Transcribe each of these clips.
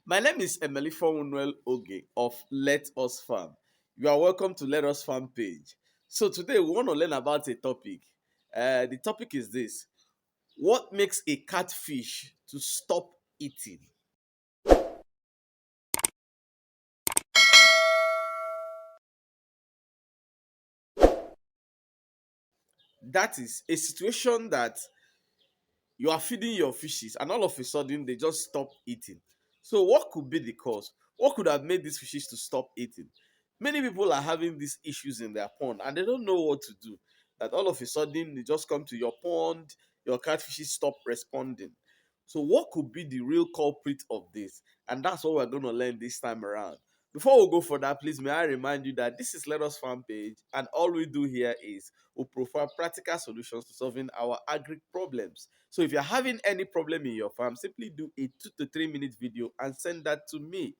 My name is Emily Fonwell Oge of Let Us Farm. You are welcome to Let Us Farm page. So today we want to learn about a topic. The topic is this: what makes a catfish to stop eating? That is a situation that you are feeding your fishes and all of a sudden they just stop eating. So what could be the cause? What could have made these fishes to stop eating? Many people are having these issues in their pond and they don't know what to do. That all of a sudden they just come to your pond, your catfishes stop responding. So what could be the real culprit of this? And that's what we're going to learn this time around. Before we go further, please may I remind you that this is Let Us Farm page, and all we do here is we provide practical solutions to solving our agri problems. So if you're having any problem in your farm, simply do a 2 to 3 minute video and send that to me.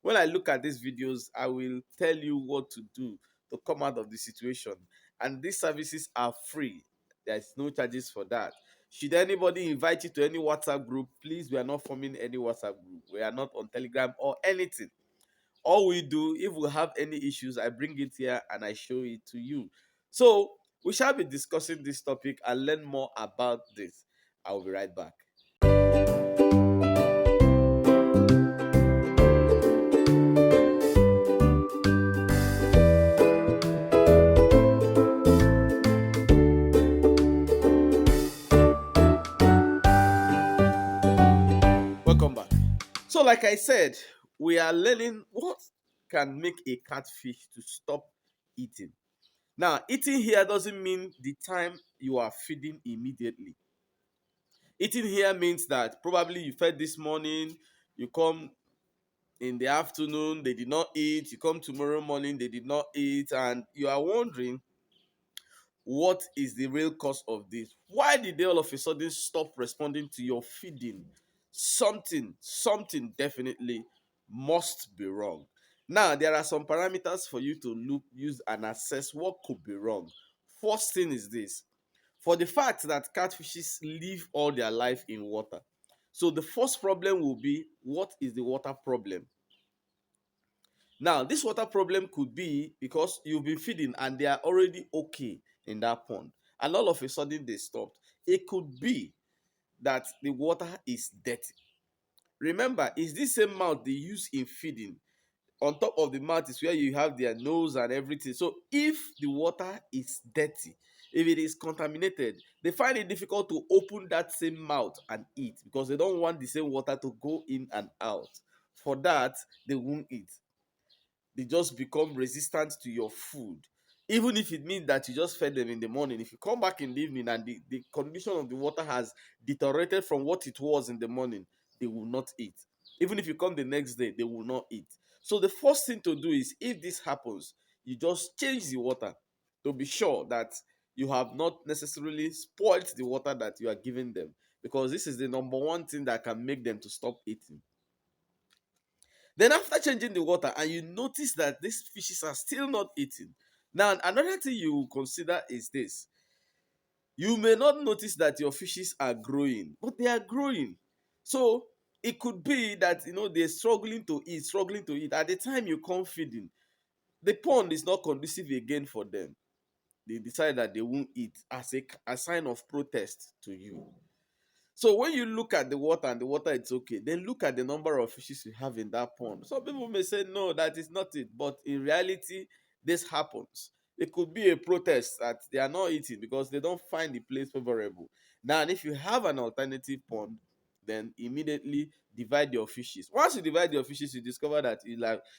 When I look at these videos, I will tell you what to do to come out of the situation. And these services are free. There's no charges for that. Should anybody invite you to any WhatsApp group, please, we are not forming any WhatsApp group. We are not on Telegram or anything. All we do, if we have any issues, I bring it here and I show it to you. So we shall be discussing this topic and learn more about this. I will be right back. Welcome back. So, like I said, we are learning what can make a catfish to stop eating. Now, eating here doesn't mean the time you are feeding immediately. Eating here means that probably you fed this morning, you come in the afternoon, they did not eat, you come tomorrow morning, they did not eat, and you are wondering what is the real cause of this. Why did they all of a sudden stop responding to your feeding? Something definitely must be wrong. Now, there are some parameters for you to look, use, and assess what could be wrong. First thing is this: for the fact that catfishes live all their life in water. So the first problem will be, what is the water problem? Now, this water problem could be because you've been feeding and they are already okay in that pond, and all of a sudden they stopped. It could be that the water is dirty. Remember, it's this same mouth they use in feeding. On top of the mouth is where you have their nose and everything. So if the water is dirty, if it is contaminated, they find it difficult to open that same mouth and eat because they don't want the same water to go in and out. For that, they won't eat. They just become resistant to your food. Even if it means that you just fed them in the morning, if you come back in the evening and the condition of the water has deteriorated from what it was in the morning, they will not eat. Even if you come the next day, they will not eat. So the first thing to do is, if this happens, you just change the water to be sure that you have not necessarily spoiled the water that you are giving them, because this is the number one thing that can make them to stop eating. Then after changing the water and you notice that these fishes are still not eating. Now, another thing you consider is this: you may not notice that your fishes are growing, but they are growing. So it could be that they're struggling to eat, struggling to eat. At the time you come feeding, the pond is not conducive again for them. They decide that they won't eat as a sign of protest to you. So when you look at the water and the water it's okay, then look at the number of fishes you have in that pond. Some people may say no, that is not it, but in reality, this happens. It could be a protest that they are not eating because they don't find the place favorable. Now, if you have an alternative pond, then immediately divide your fishes. Once you divide your fishes, you discover that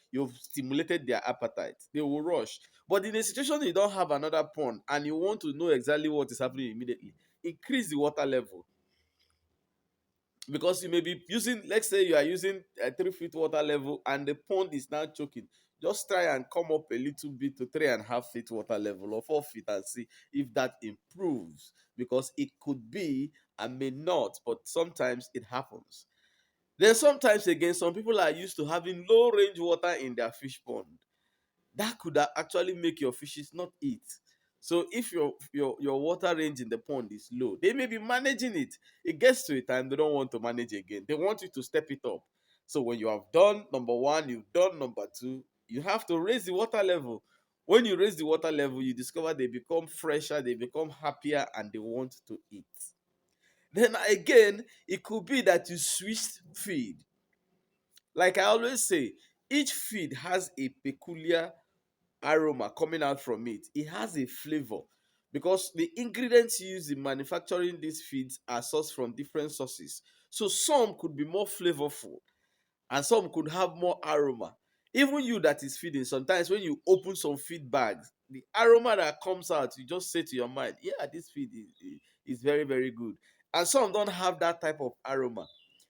you've stimulated their appetite. They will rush. But in a situation you don't have another pond and you want to know exactly what is happening immediately, increase the water level, because you may be using, let's say you are using a 3 feet water level and the pond is now choking. Just try and come up a little bit to 3.5 feet water level or 4 feet and see if that improves, because it could be and may not, but sometimes it happens. Then sometimes again, some people are used to having low range water in their fish pond. That could actually make your fishes not eat. So if your water range in the pond is low, they may be managing it. It gets to a time they don't want to manage again. They want you to step it up. So when you have done number one, you've done number two, you have to raise the water level. When you raise the water level, you discover they become fresher, they become happier, and they want to eat. Then again, it could be that you switched feed. Like I always say, each feed has a peculiar aroma coming out from it. It has a flavor because the ingredients used in manufacturing these feeds are sourced from different sources. So some could be more flavorful and some could have more aroma. Even you that is feeding, sometimes when you open some feed bags, the aroma that comes out, you just say to your mind, yeah, this feed is very, very good. And some don't have that type of aroma.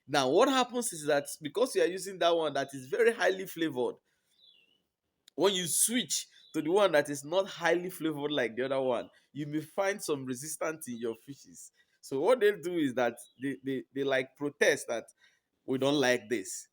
Now, what happens is that because you are using that one that is very highly flavored, when you switch to the one that is not highly flavored like the other one, you may find some resistance in your fishes. So what they do is that they like protest that we don't like this.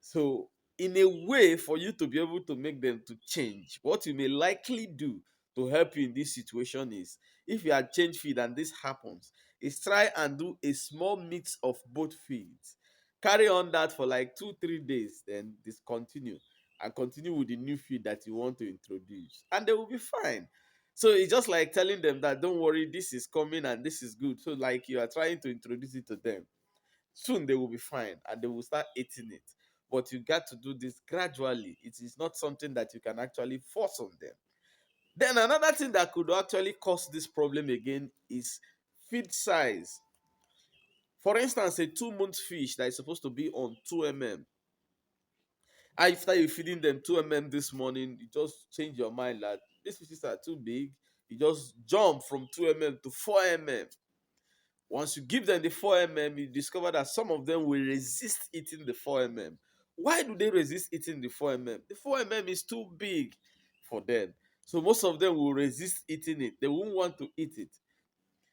So in a way, for you to be able to make them to change, what you may likely do to help you in this situation is, if you are change feed and this happens, is try and do a small mix of both feeds. Carry on that for like 2 3 days, then discontinue and continue with the new feed that you want to introduce, and they will be fine. So it's just like telling them that don't worry, this is coming and this is good. So like you are trying to introduce it to them. Soon they will be fine and they will start eating it. But you got to do this gradually. It is not something that you can actually force on them. Then another thing that could actually cause this problem again is feed size. For instance, a 2 month fish that is supposed to be on 2 mm. After you feeding them 2 mm this morning, you just change your mind that these fishes are too big. You just jump from 2 mm to 4 mm. Once you give them the 4 mm, you discover that some of them will resist eating the 4 mm. Why do they resist eating the 4 mm? The 4 mm is too big for them. So most of them will resist eating it. They won't want to eat it.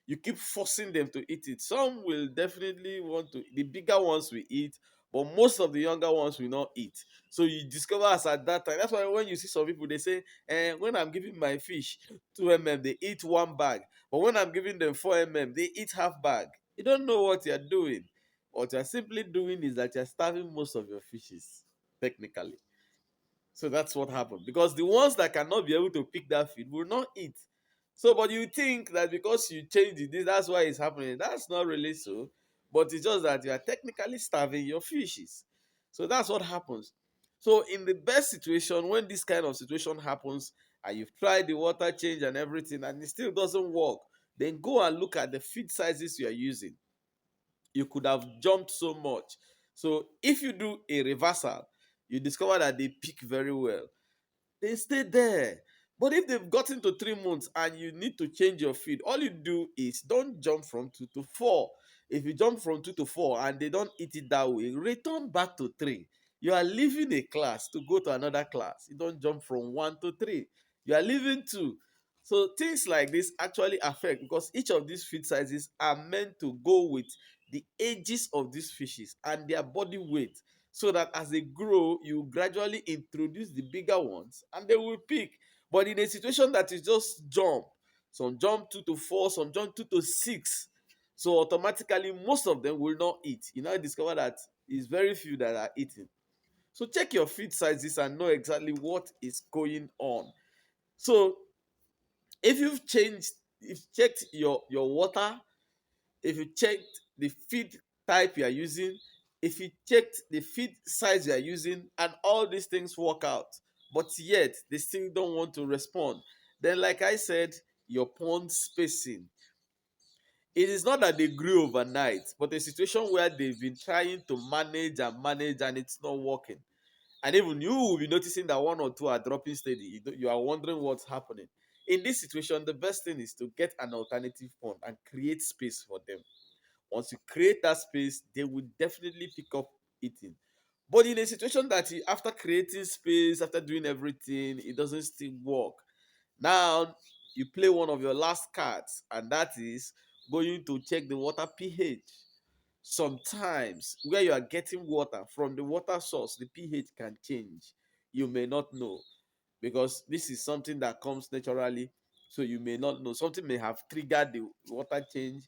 You keep forcing them to eat it. Some will definitely want to, the bigger ones will eat, but most of the younger ones will not eat. So you discover as at that time. That's why when you see some people, they say, when I'm giving my fish 2 mm, they eat one bag. But when I'm giving them 4 mm, they eat half bag. You don't know what you're doing. What you're simply doing is that you're starving most of your fishes, technically. So that's what happened. Because the ones that cannot be able to pick that feed will not eat. So, but you think that because you changed it, that's why it's happening. That's not really so. But it's just that you are technically starving your fishes. So that's what happens. So, in the best situation, when this kind of situation happens, and you've tried the water change and everything, and it still doesn't work, then go and look at the feed sizes you are using. You could have jumped so much. So, if you do a reversal, you discover that they pick very well, they stay there. But if they've gotten to 3 months and you need to change your feed, all you do is don't jump from 2 to 4. If you jump from 2 to 4 and they don't eat it that way, return back to 3. You are leaving a class to go to another class. You don't jump from 1 to 3. You are leaving 2. So things like this actually affect, because each of these feed sizes are meant to go with the ages of these fishes and their body weight, so that as they grow, you gradually introduce the bigger ones and they will pick. But in a situation that is just jump, some jump 2 to 4, some jump 2 to 6, so automatically most of them will not eat. You now discover that it's very few that are eating. So check your feed sizes and know exactly what is going on. So if you've changed, if checked your water, if you checked the feed type you are using, if you checked the feed size you are using, and all these things work out, but yet they still don't want to respond, then like I said, your pond spacing. It is not that they grew overnight, but a situation where they've been trying to manage and it's not working. And even you will be noticing that one or two are dropping steady. You are wondering what's happening. In this situation, the best thing is to get an alternative pond and create space for them. Once you create that space, they will definitely pick up eating. But in a situation that after creating space, after doing everything, it doesn't still work. Now you play one of your last cards, and that is going to check the water pH. Sometimes where you are getting water from the water source, the pH can change. You may not know, because this is something that comes naturally. So you may not know. Something may have triggered the water change.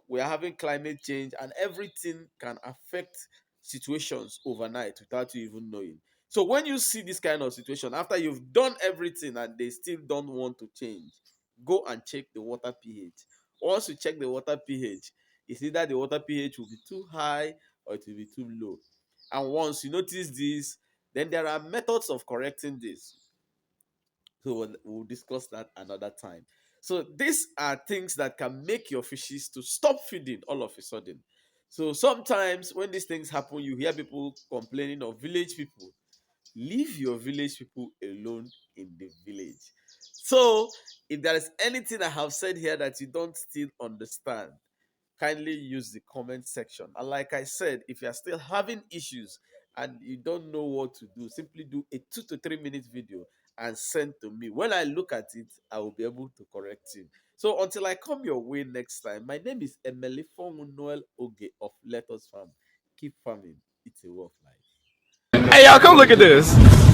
We are having climate change, and everything can affect situations overnight without you even knowing. So when you see this kind of situation, after you've done everything and they still don't want to change, go and check the water pH. Once you check the water pH, it's either the water pH will be too high or it will be too low. And once you notice this, then there are methods of correcting this. So we'll discuss that another time. So these are things that can make your fishes to stop feeding all of a sudden. So sometimes when these things happen, you hear people complaining of village people. Leave your village people alone in the village. So if there is anything I have said here that you don't still understand, kindly use the comment section. And like I said, if you are still having issues and you don't know what to do, simply do a 2 to 3 minute video and send to me. When I look at it, I will be able to correct you. So until I come your way next time, my name is Emily Noel Oge of Let Us Farm. Keep farming. It's a way of life. Hey, y'all, come look at this.